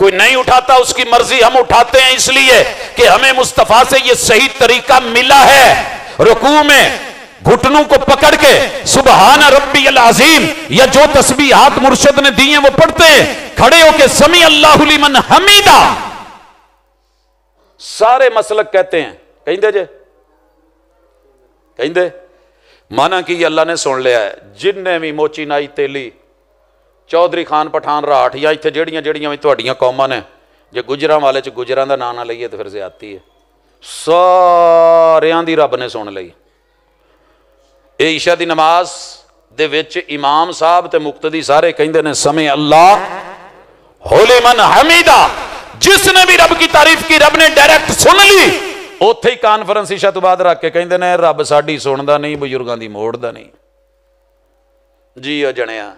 کوئی نہیں اٹھاتا اس کی مرضی، ہم اٹھاتے ہیں اس لیے کہ ہمیں مصطفیٰ سے یہ صحیح طریقہ ملا ہے۔ رکوع میں گھٹنوں کو پکڑ کے سبحان ربی العظیم یا جو تسبیحات مرشد نے دی ہیں وہ پڑھتے ہیں، کھڑے ہو کے سمیع اللہ لمن حمیدہ۔ سارے مسلک کہتے ہیں، کہیں دے جے کہیں دے مانا کہ یہ اللہ نے سن لیا ہے۔ جن نے بھی موچی نائی تیلی چودھری خان پٹھان راٹھ یا اتنے جڑیاں بھی تہاڈیاں قوماں نے جے گجراں والے چ گجراں دا نام نہ لئیے تو پھر زیادتی ہے، ساریاں دی رب نے سن لئی۔ اے عشاء دی نماز دے وچ امام صاحب تے مقتدی سارے کہندے نے سمع اللہ لمن حمیدہ۔ جس نے بھی رب کی تعریف کی رب نے ڈائریکٹ سن لی، اوتھے ہی کانفرنس عشاء تو بعد رکھ کے کہندے نے رب ساڈی سندا نہیں، بزرگاں دی موڑدا نہیں۔ جی او جنیا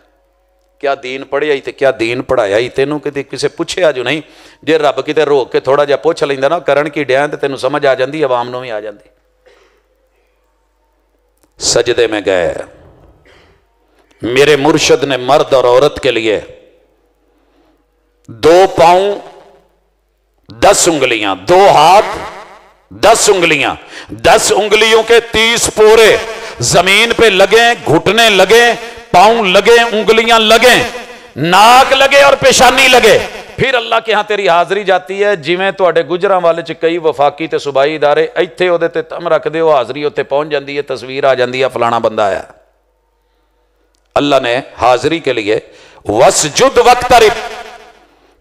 کیا دین پڑھیا ہی تے کیا دین پڑھایا ہی، تینوں کدے کسے پوچھیا جو نہیں؟ جے رب کتے روک کے تھوڑا جہا پوچھ لیندا نا کرن کی ڈیاں تے تینوں سمجھ آ جاندی، عوام نوں بھی آ جاندی۔ سجدے میں گئے، میرے مرشد نے مرد اور عورت کے لیے 2 پاؤں 10 انگلیاں، 2 ہاتھ 10 انگلیاں، 10 انگلیوں کے 30 پورے زمین پہ لگیں، گھٹنے لگیں، پاؤں لگے، انگلیاں لگیں، ناک لگے اور پیشانی لگے۔ پھر اللہ کے ہاں تیری حاضری جاتی ہے، جویں تواڈے گجراں والے چ کئی وفاقی تے صوبائی ادارے ایتھے اودے تے تم رکھ دے، وہ حاضری اوتے پہنچ جاندی ہے، تصویر آ جاندی ہے فلانا بندہ آیا۔ اللہ نے حاضری کے لیے وسجد وقترب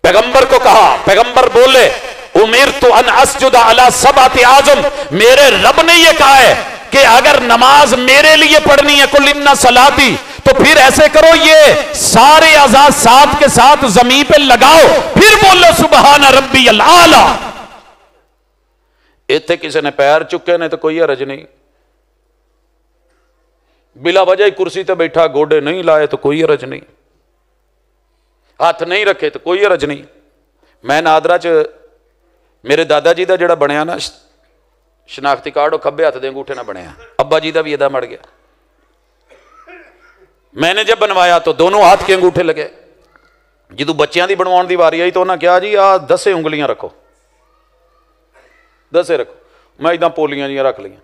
پیغمبر کو کہا، پیغمبر بولے امرت ان اسجد علی 7 اعظم، میرے رب نے یہ کہا ہے کہ اگر نماز میرے لیے پڑھنی ہے قل ان صلاتی، تو پھر ایسے کرو یہ سارے اعضاء ساتھ کے ساتھ زمین پہ لگاؤ، پھر بولو سبحان ربی الاعلی۔ ایتھے کسی نے پیر چکے نے تو کوئی حرج نہیں، بلا وجہ ہی کرسی تے بیٹھا گوڑے نہیں لائے تو کوئی حرج نہیں، ہاتھ نہیں رکھے تو کوئی حرج نہیں۔ میں نادرا چ میرے دادا جی دا جڑا بنیا نا شناختی کارڈ، وہ کھبے ہاتھ دے انگوٹھے نہ بنیا، ابا جی دا بھی ادا مڑ گیا۔ میں نے جب بنوایا تو دونوں ہاتھ کے انگوٹھے لگے، جدو بچیاں دی بنوان دی واری آئی تو انہاں کیا جی آ 10 انگلیاں رکھو، 10 رکھو، میں ادھا پولیاں جیاں رکھ لیاں۔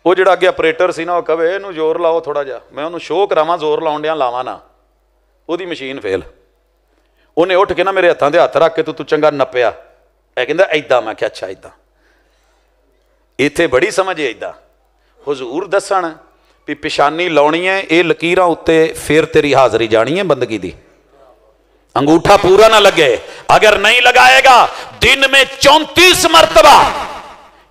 وہ جڑا اگے اپریٹر سی نا وہ کہے انہوں زور لاؤ تھوڑا جا، میں انہوں شو کراواں زور لاؤن دیاں لاواں نا، وہ دی مشین فیل۔ انہیں اٹھ کے نا میرے ہاتھاں دے ہاتھ رکھ کے تو چنگا نپیا، اے کہندا ایداں، میں کہا اچھا ایداں، ایتھے بڑی سمجھ ایداں۔ حضور دسن بھی پیشانی لاؤنی ہے، اے لکیراں اتے پھر تیری حاضری جانی ہے بندگی دی۔ انگوٹھا پورا نہ لگے، اگر نہیں لگائے گا دن میں 34 مرتبہ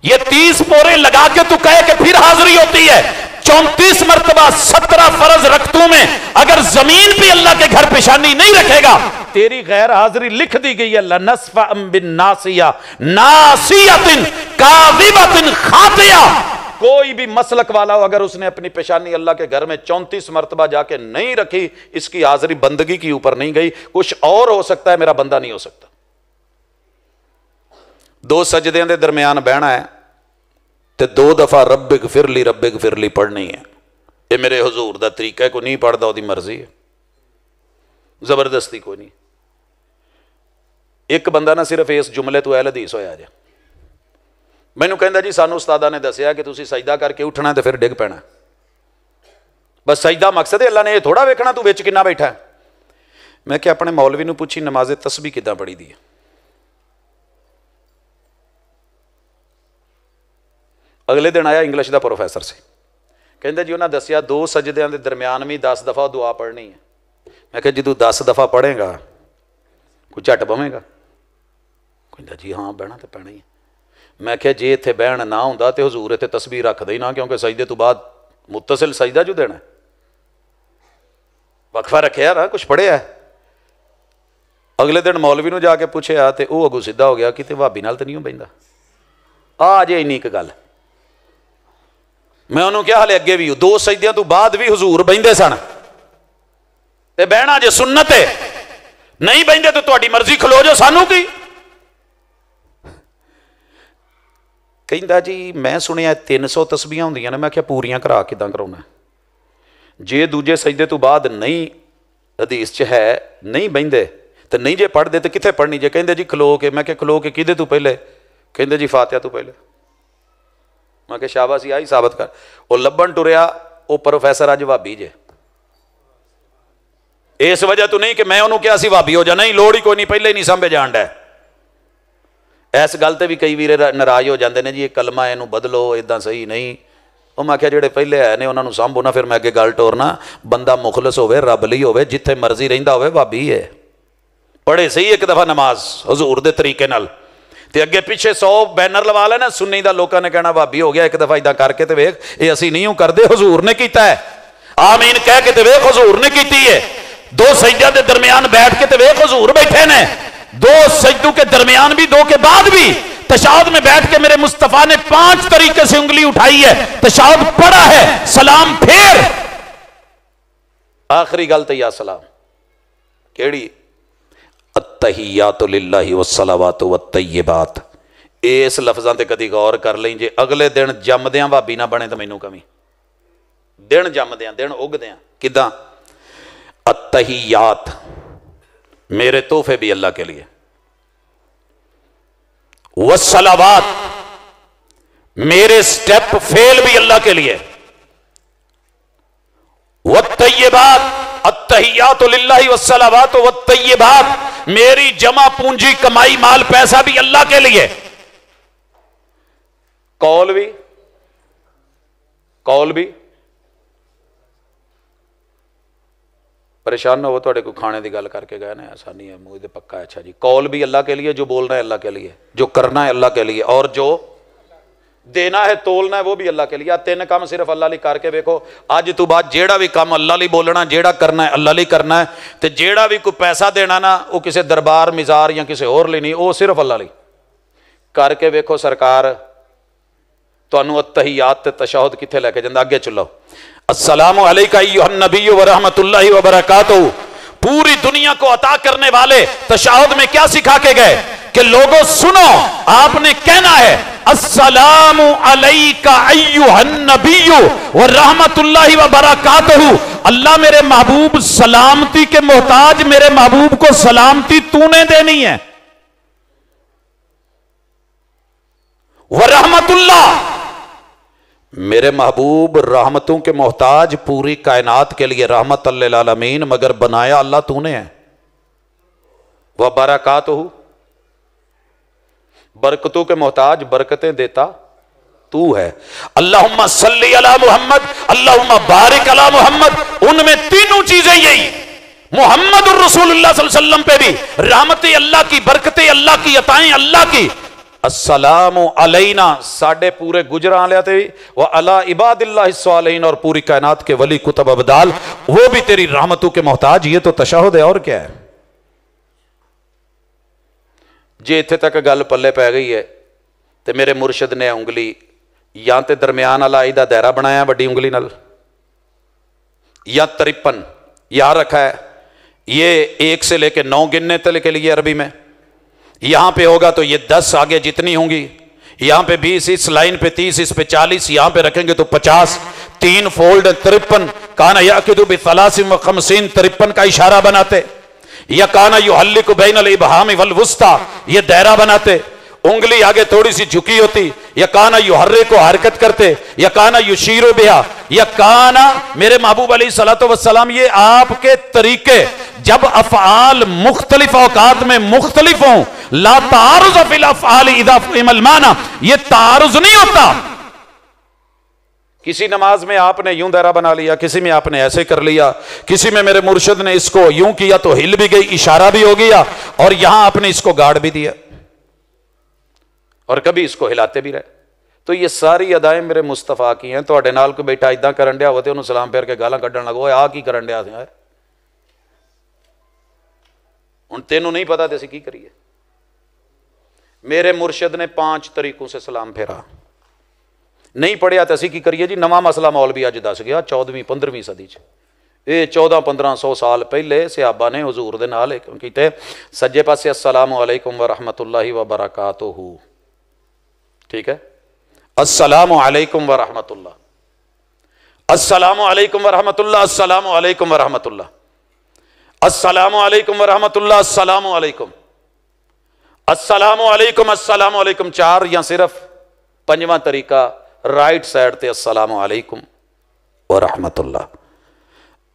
یہ 30 پورے لگا کے تو کہے کہ پھر حاضری ہوتی ہے، 34 مرتبہ 17 فرض رکھتوں میں اگر زمین پہ اللہ کے گھر پیشانی نہیں رکھے گا تیری غیر حاضری لکھ دی گئی ہے۔ لَنَصْفَ بِالنَّاسِيَةٍ نَاسِيَةٍ كَاذِبَةٍ خَاطِئَةٍ۔ کوئی بھی مسلک والا ہو اگر اس نے اپنی پیشانی اللہ کے گھر میں 34 مرتبہ جا کے نہیں رکھی، اس کی حاضری بندگی کے اوپر نہیں گئی۔ کچھ اور ہو سکتا ہے، میرا بندہ نہیں ہو سکتا۔ 2 سجدے دے درمیان بہنا ہے تے 2 دفعہ رب اغفر لی پڑھنی ہے۔ یہ میرے حضور دا طریقہ ہے، کوئی نہیں پڑھدا وہ دی مرضی ہے، زبردستی کوئی نہیں۔ ایک بندہ نہ صرف اس جملے تو اہل حدیث ہویا جائے، مینوں کہندا جی سانو استادہ نے دسیا کہ تسی سجدہ کر کے اٹھنا تے پھر ڈگ پینا، بس سجدہ مقصد ہے، اللہ نے یہ تھوڑا ویکھنا تو وچ کنا بیٹھا ہے۔ میں کہ اپنے مولوی نو پوچھی نماز تسبیح کداں پڑھی دی ہے؟ اگلے دن آیا انگلش دا پروفیسر سے، کہندا جی انہاں دسیا 2 سجدیاں دے درمیان میں 10 دفعہ دعا پڑھنی ہے۔ میں کہ جدوں 10 دفعہ پڑھے گا کوئی جھٹ بویں گا؟ کہندا جی ہاں بہنا تے پینا ہی ہے۔ میں کہ جی اتنے بہن نہ ہوندا تے حضور اتنے تسبیح رکھ دے نا، کیونکہ سجدے تو بعد متصل سجدہ جو دینا ہے، وقفہ رکھیا نا، کچھ پڑھیا ہے۔ اگلے دن مولوی نو جا کے پوچھیا تے وہ اگو سیدھا ہو گیا کہ بھابی نال تے نہیں بہندا، آ جے اینی ایک گل۔ میں انہوں کیا حالے اگے بھی 2 سجدیاں تو بعد بھی حضور بہندے سن، تے بہنا جے سنت ہے، نہیں بہندے تو تہاڈی مرضی، کھلو جو سانو کی۔ کہندا جی میں سنیا 300 تسبیحاں ہوندیاں نے، میں کیا پوریاں کرا کداں کراؤنا؟ جے دوجے سجدے تو بعد نہیں حدیث چ ہے نہیں بہندے تو نہیں جے پڑھ دے تو کتنے پڑھنی جے؟ کہندے جی کھلو کے. میں کہ کھلو کے کدے تو پہلے؟ کہندے جی فاتحہ تو پہلے. میں کہ شاباشی آئی ثابت کر. وہ لبن ٹریا وہ پروفیسر اج بھابی جے. اس وجہ تو نہیں کہ میں انہوں کیا سی بھابی ہو جا, نہیں لوڑ ہی کوئی نہیں, پہلے ہی نہیں سمجھے جان ڈا. اس گل تے بھی کئی ویرے ناراض ہو جاندے نے جی یہ کلمہ اینو بدلو ادا صحیح نہیں. وہ میں کہا جڑے پہلے ہے نے انہوں سانبھو نا. پھر میں اگے گل ٹورنا, بندہ مخلص ہوے رب لئی ہوے جتھے مرضی رہندا ہوے بھابی ہے. پڑھے صحیح ایک دفعہ نماز حضور دے طریقے نال تے اگے پیچھے 100 بینر لوا لینا سنی دا, لوکاں نے کہنا بھابی ہو گیا. ایک دفعہ ادا کر کے تے ویکھ اے اسی نہیں کردے, حضور نے کیتا ہے. آمین کہہ کے تے ویکھ حضور نے کیتی ہے. 2 سجدہ دے درمیان بیٹھ کے تے ویکھ حضور بیٹھے نے. 2 سجدوں کے درمیان بھی 2 کے بعد بھی تشہد میں بیٹھ کے میرے مصطفیٰ نے 5 طریقے سے انگلی اٹھائی ہے, تشہد پڑھا ہے, سلام پھر آخری گل تے یا سلام کیڑی؟ التحیات للہ والصلوات والطیبات. اس لفظاں تے کدی غور کر لیں جے اگلے دن جمدیاں بھابی نہ بنے تو مینوں کمی. دن جمدیاں دن اگدیاں کداں؟ التحیات میرے تحفے بھی اللہ کے لیے, والصلوات میرے سٹیپ فیل بھی اللہ کے لیے, والطیبات التحیات للہ والصلوات والطیبات میری جمع پونجی کمائی مال پیسہ بھی اللہ کے لیے. قول بھی پریشان نہ ہو, تھوڑے کو کھانے دی گل کر کے گئے نا, ایسا نہیں ہے منہ دے پکا ہے. اچھا جی, قول بھی اللہ کے لیے, جو بولنا ہے اللہ کے لیے, جو کرنا ہے اللہ کے لیے, اور جو دینا ہے تولنا ہے وہ بھی اللہ کے لیے. 3 کام صرف اللہ لی کر کے ویکھو. اج تو بعد جیڑا بھی کام اللہ لی بولنا, جیڑا کرنا ہے اللہ لی کرنا ہے, تے جیڑا بھی کوئی پیسہ دینا نا وہ کسی دربار مزار یا کسی اور لی نہیں, وہ صرف اللہ لی کر کے ویکھو. سرکار تانوں التحیات تے تشہد کتھے لے کے جاندا؟ اگے چلو. السلام علیکہ ایھا النبی ورحمۃ اللہ وبرکاتہ. پوری دنیا کو عطا کرنے والے تشہد میں کیا سکھا کے گئے کہ لوگوں سنو, آپ نے کہنا ہے السلام علیکہ ایھا النبی ورحمۃ اللہ وبرکاتہ. اللہ میرے محبوب سلامتی کے محتاج, میرے محبوب کو سلامتی تو نے دینی ہے. ورحمۃ اللہ میرے محبوب رحمتوں کے محتاج پوری کائنات کے لیے رحمت للعالمین, مگر بنایا اللہ تو نے ہے. وبرکاتہ برکتوں کے محتاج, برکتیں دیتا تو ہے. اللہم صلی علی محمد, اللہم بارک علی محمد. ان میں تینوں چیزیں یہی, محمد الرسول اللہ صلی اللہ علیہ وسلم پہ بھی رحمتیں اللہ کی, برکتیں اللہ کی, عطائیں اللہ کی. السلام علینا ساڑھے پورے گجران لیا تے وعلی عباد اللہ الصالحین, اور پوری کائنات کے ولی کتب ابدال وہ بھی تیری رحمتوں کے محتاج. یہ تو تشہد ہے, اور کیا ہے؟ جی اتھے تک گل پلے پہ گئی ہے تے میرے مرشد نے انگلی یا تے درمیان والا ایدہ دائرہ بنایا بڑی انگلی نل, یا 53 یا رکھا ہے. یہ 1 سے لے کے 9 گننے تک کے لیے عربی میں, یہاں پہ ہوگا تو یہ 10 آگے جتنی ہوں گی, یہاں پہ 20, اس لائن پہ 30, اس پہ 40, یہاں پہ رکھیں گے تو 50, 3 فولڈ 53. کانا یعقدو بثلاث و 50 53 کا اشارہ بناتے, یا کانا یحلق بین الابہام والوسطی یہ دائرہ بناتے, انگلی آگے تھوڑی سی جھکی ہوتی, یا کانا یحرک کو حرکت کرتے, یا کانا یشیر بہا, یا کانا میرے محبوب علیہ الصلوۃ والسلام. یہ آپ کے طریقے جب افعال مختلف اوقات میں مختلف ہوں, لا تعارض فی الافعال اذا فهم المعنی, یہ تعارض نہیں ہوتا. کسی نماز میں آپ نے یوں دائرہ بنا لیا, کسی میں آپ نے ایسے کر لیا, کسی میں میرے مرشد نے اس کو یوں کیا تو ہل بھی گئی, اشارہ بھی ہو گیا, اور یہاں آپ نے اس کو گاڑ بھی دیا, اور کبھی اس کو ہلاتے بھی رہے. تو یہ ساری ادائیں میرے مصطفیٰ کی ہیں. تو نال کو بیٹا ادھا کرن ڈیا ہوتے انہوں سلام پھیر کے گالاں کڈن لگو, آ کی کرن ڈیا تھے, ہن تینوں نہیں پتا تے اسی کی کریے. میرے مرشد نے 5 طریقوں سے سلام پھیرا, نہیں پڑھیا تو اسی کی کریے جی. نواں مسئلہ مولوی اج دس گیا 14ویں 15ویں صدی چ, یہ 1400-1500 سال پہلے صحابہ نے حضور دے نال کیتے. سجے پاسے السلام علیکم ورحمۃ اللہ وبرکاتہ, ٹھیک ہے, السلام علیکم ورحمۃ اللہ, السلام علیکم ورحمۃ اللہ, السلام علیکم ورحمۃ اللہ. السلام علیکم ورحمۃ اللہ، السلام علیکم، السلام علیکم، السلام علیکم، 4 یا صرف 5واں طریقہ رائٹ سائڈ تے السلام علیکم ورحمۃ اللہ۔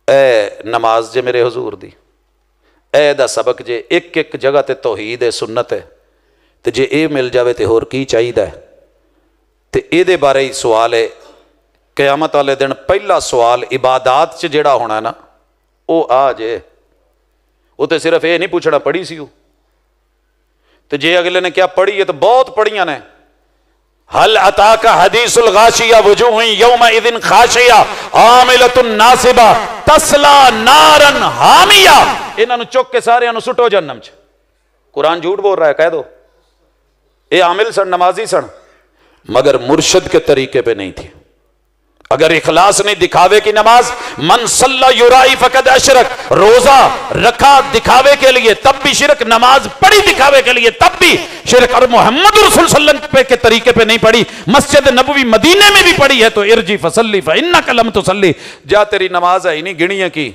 اے نماز جے میرے حضور دی، اے دا سبق جے ایک ایک جگہ تے توحید ہے، سنت ہے، تے جے اے مل جاوے تے ہور کی چاہیدا ہے؟ تے اے دے بارے ہی سوال ہے قیامت والے دن۔ پہلا سوال عبادات چ جیڑا ہونا ہے نا، او آ جے، وہ تے صرف اے نہیں پوچھنا پڑھی سی ہو، تے جے اگلے نے کیا پڑھی ہے تو بہت پڑھیاں نے، حل اتاک حدیث الغاشیہ وجوہ یومئذ خاشیہ عاملۃ ناصبہ تسلا نارا حامیہ۔ انہاں نو چک کے سارے انہاں سٹو جہنم چ۔ قرآن جھوٹ بول رہا ہے، کہہ دو اے عامل سن، نمازی سن، مگر مرشد کے طریقے پہ نہیں تھی۔ اگر اخلاص نہیں، دکھاوے کی نماز، من صلی یرائی فقد اشرک، روزہ رکھا دکھاوے کے لیے تب بھی شرک، نماز پڑھی دکھاوے کے لیے تب بھی شرک، اور محمد رسول صلی اللہ علیہ وسلم کے طریقے پہ نہیں پڑھی، مسجد نبوی مدینے میں بھی پڑھی ہے تو ارجی فصلی فانک لم تصلی، جا تیری نماز ہے ہی نہیں گنیاں کی۔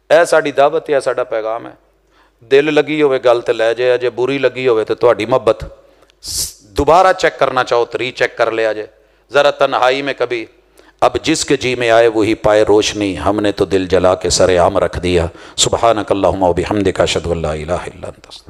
اے ساڈی دعوت ہے، ساڈا پیغام ہے، دل لگی ہوئے گل تے لے جائے، جے بری لگی ہوئے تو تہاڈی محبت دوبارہ چیک کرنا چاہو تو ری چیک کر لیا جائے ذرا تنہائی میں کبھی۔ اب جس کے جی میں آئے وہی پائے روشنی، ہم نے تو دل جلا کے سر عام رکھ دیا۔ سبحانک اللہم و بحمدک اشہد ان لا الہ الا انت۔